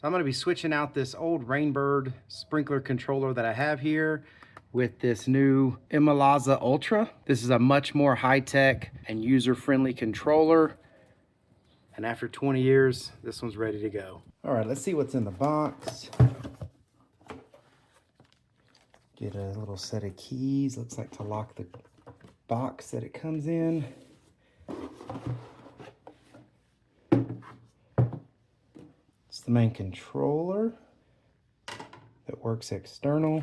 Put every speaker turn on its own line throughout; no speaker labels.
So I'm going to be switching out this old Rainbird sprinkler controller that I have here with this new ImoLaza Ultra. This is a much more high-tech and user-friendly controller. And after 20 years, this one's ready to go. All right, let's see what's in the box. Get a little set of keys. Looks like to lock the box that it comes in. It's the main controller that works external.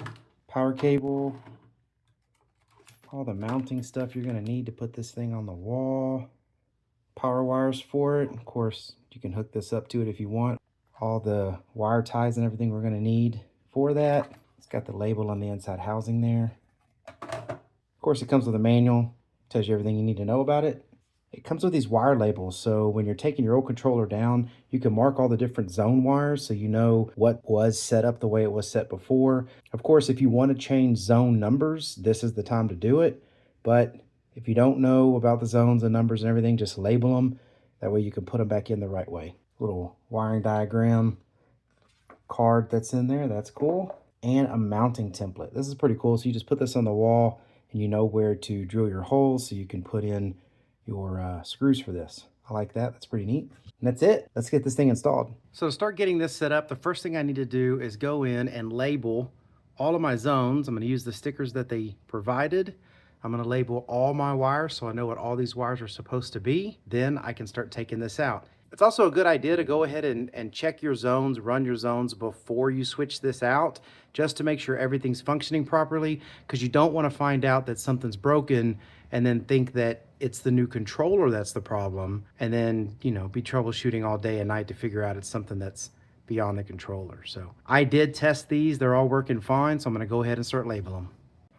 Power cable. All the mounting stuff you're going to need to put this thing on the wall. Power wires for it. Of course, you can hook this up to it if you want. All the wire ties and everything we're going to need for that. It's got the label on the inside housing there. Of course, it comes with a manual. Tells you everything you need to know about it. It comes with these wire labels, so when you're taking your old controller down, you can mark all the different zone wires so you know what was set up the way it was set before. Of course, if you want to change zone numbers, this is the time to do it. But if you don't know about the zones and numbers and everything, just label them. That way you can put them back in the right way. Little wiring diagram card that's in there, that's cool. And a mounting template. This is pretty cool. So you just put this on the wall and you know where to drill your holes so you can put in your screws for this. I like that. That's pretty neat. And that's it. Let's get this thing installed. So to start getting this set up, the first thing I need to do is go in and label all of my zones. I'm going to use the stickers that they provided. I'm going to label all my wires so I know what all these wires are supposed to be. Then I can start taking this out. It's also a good idea to go ahead and check your zones, run your zones before you switch this out, just to make sure everything's functioning properly, because you don't want to find out that something's broken and then think that it's the new controller that's the problem, and then, you know, be troubleshooting all day and night to figure out it's something that's beyond the controller. So I did test these. They're all working fine, so I'm going to go ahead and start labeling them.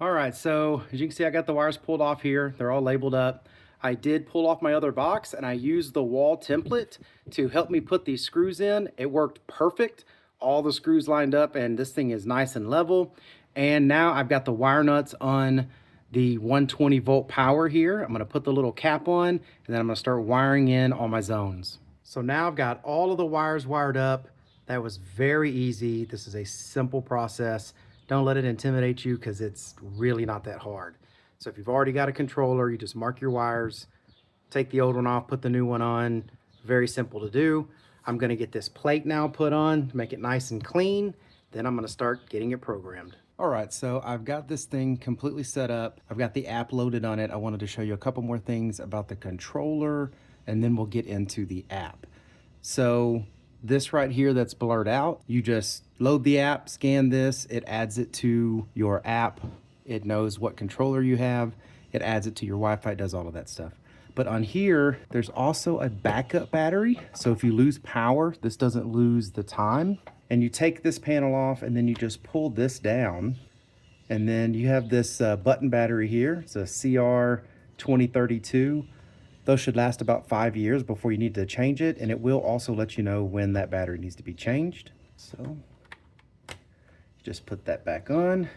All right, so as you can see, I got the wires pulled off here. They're all labeled up. I did pull off my other box and I used the wall template to help me put these screws in. It worked perfect. All the screws lined up and this thing is nice and level. And now I've got the wire nuts on the 120 volt power here. I'm gonna put the little cap on and then I'm gonna start wiring in all my zones. So now I've got all of the wires wired up. That was very easy. This is a simple process. Don't let it intimidate you because it's really not that hard. So if you've already got a controller, you just mark your wires, take the old one off, put the new one on. Very simple to do. I'm gonna get this plate now put on, make it nice and clean. Then I'm gonna start getting it programmed. All right, so I've got this thing completely set up. I've got the app loaded on it. I wanted to show you a couple more things about the controller, and then we'll get into the app. So this right here that's blurred out, you just load the app, scan this, it adds it to your app. It knows what controller you have. It adds it to your Wi-Fi, it does all of that stuff. But on here, there's also a backup battery. So if you lose power, this doesn't lose the time. And you take this panel off and then you just pull this down. And then you have this button battery here. It's a CR2032. Those should last about 5 years before you need to change it. And it will also let you know when that battery needs to be changed. So just put that back on.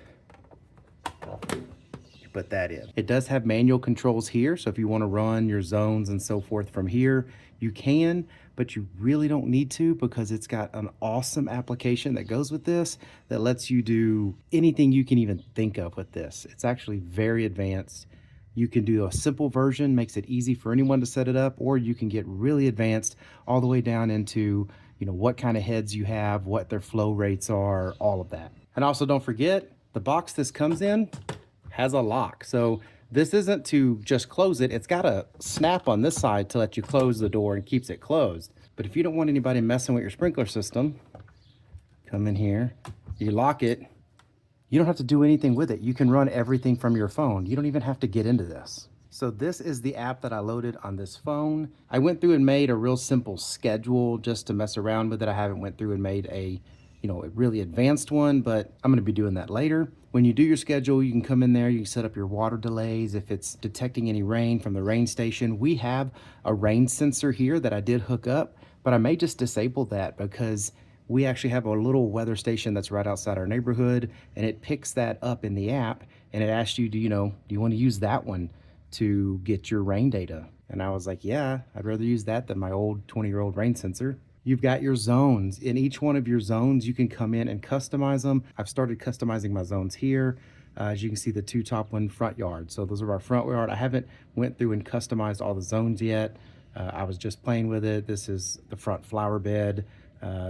You put that in. It does have manual controls here, so if you want to run your zones and so forth from here, you can, but you really don't need to because it's got an awesome application that goes with this that lets you do anything you can even think of with this. It's actually very advanced. You can do a simple version, makes it easy for anyone to set it up, or you can get really advanced all the way down into, you know, what kind of heads you have, what their flow rates are, all of that. And also don't forget, the box this comes in has a lock. So this isn't to just close it. It's got a snap on this side to let you close the door and keeps it closed. But if you don't want anybody messing with your sprinkler system, come in here, you lock it. You don't have to do anything with it. You can run everything from your phone. You don't even have to get into this. So this is the app that I loaded on this phone. I went through and made a real simple schedule just to mess around with it. I haven't went through and made a really advanced one, but I'm gonna be doing that later. When you do your schedule, you can come in there, you can set up your water delays. If it's detecting any rain from the rain station, we have a rain sensor here that I did hook up, but I may just disable that because we actually have a little weather station that's right outside our neighborhood, and it picks that up in the app, and it asks you, do you want to use that one to get your rain data? And I was like, yeah, I'd rather use that than my old 20-year-old rain sensor. You've got your zones. In each one of your zones, you can come in and customize them. I've started customizing my zones here. As you can see, the two top one, front yard. So those are our front yard. I haven't went through and customized all the zones yet. I was just playing with it. This is the front flower bed.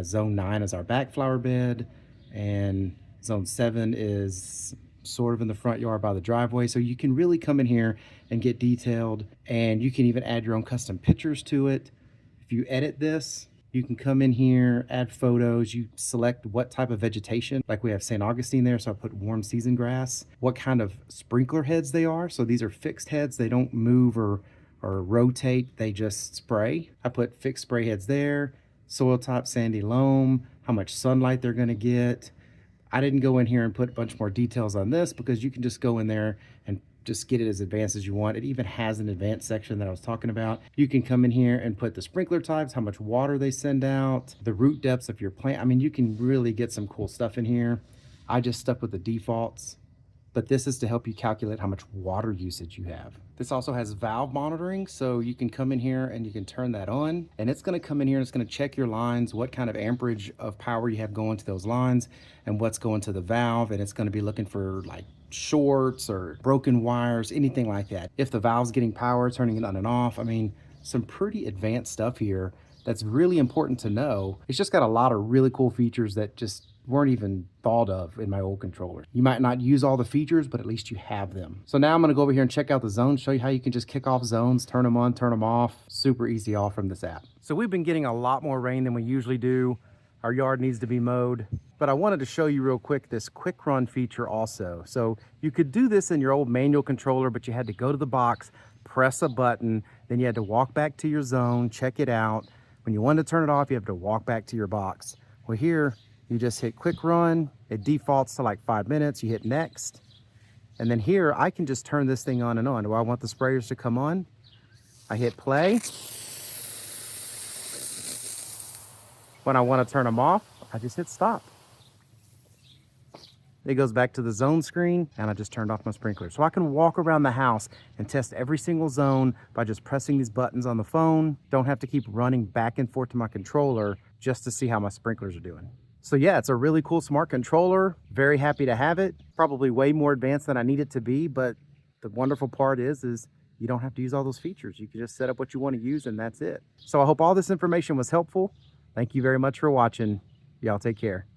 Zone 9 is our back flower bed. And zone 7 is sort of in the front yard by the driveway. So you can really come in here and get detailed, and you can even add your own custom pictures to it. If you edit this, you can come in here, add photos, you select what type of vegetation, like we have St. Augustine there, so I put warm season grass, what kind of sprinkler heads they are. So these are fixed heads, they don't move or rotate, they just spray. I put fixed spray heads there, soil type, sandy loam, how much sunlight they're gonna get. I didn't go in here and put a bunch more details on this because you can just go in there and just get it as advanced as you want. It even has an advanced section that I was talking about. You can come in here and put the sprinkler types, how much water they send out, the root depths of your plant. I mean, you can really get some cool stuff in here. I just stuck with the defaults, but this is to help you calculate how much water usage you have. This also has valve monitoring, so you can come in here and you can turn that on, and it's gonna come in here and it's gonna check your lines, what kind of amperage of power you have going to those lines and what's going to the valve, and it's gonna be looking for like shorts or broken wires, anything like that. If the valve's getting power, turning it on and off. I mean, some pretty advanced stuff here that's really important to know. It's just got a lot of really cool features that just weren't even thought of in my old controller. You might not use all the features, but at least you have them. So now I'm gonna go over here and check out the zones, show you how you can just kick off zones, turn them on, turn them off. Super easy all from this app. So we've been getting a lot more rain than we usually do. Our yard needs to be mowed, but I wanted to show you real quick this quick run feature also. So you could do this in your old manual controller, but you had to go to the box, press a button, then you had to walk back to your zone, check it out. When you wanted to turn it off, you have to walk back to your box. Well, here, you just hit quick run, it defaults to like 5 minutes, you hit next, and then here I can just turn this thing on and on. Do I want the sprayers to come on? I hit play. When I want to turn them off, I just hit stop. It goes back to the zone screen, and I just turned off my sprinkler. So I can walk around the house and test every single zone by just pressing these buttons on the phone. Don't have to keep running back and forth to my controller just to see how my sprinklers are doing. So yeah, it's a really cool smart controller. Very happy to have it. Probably way more advanced than I need it to be, but the wonderful part is you don't have to use all those features. You can just set up what you want to use and that's it. So I hope all this information was helpful. Thank you very much for watching. Y'all take care.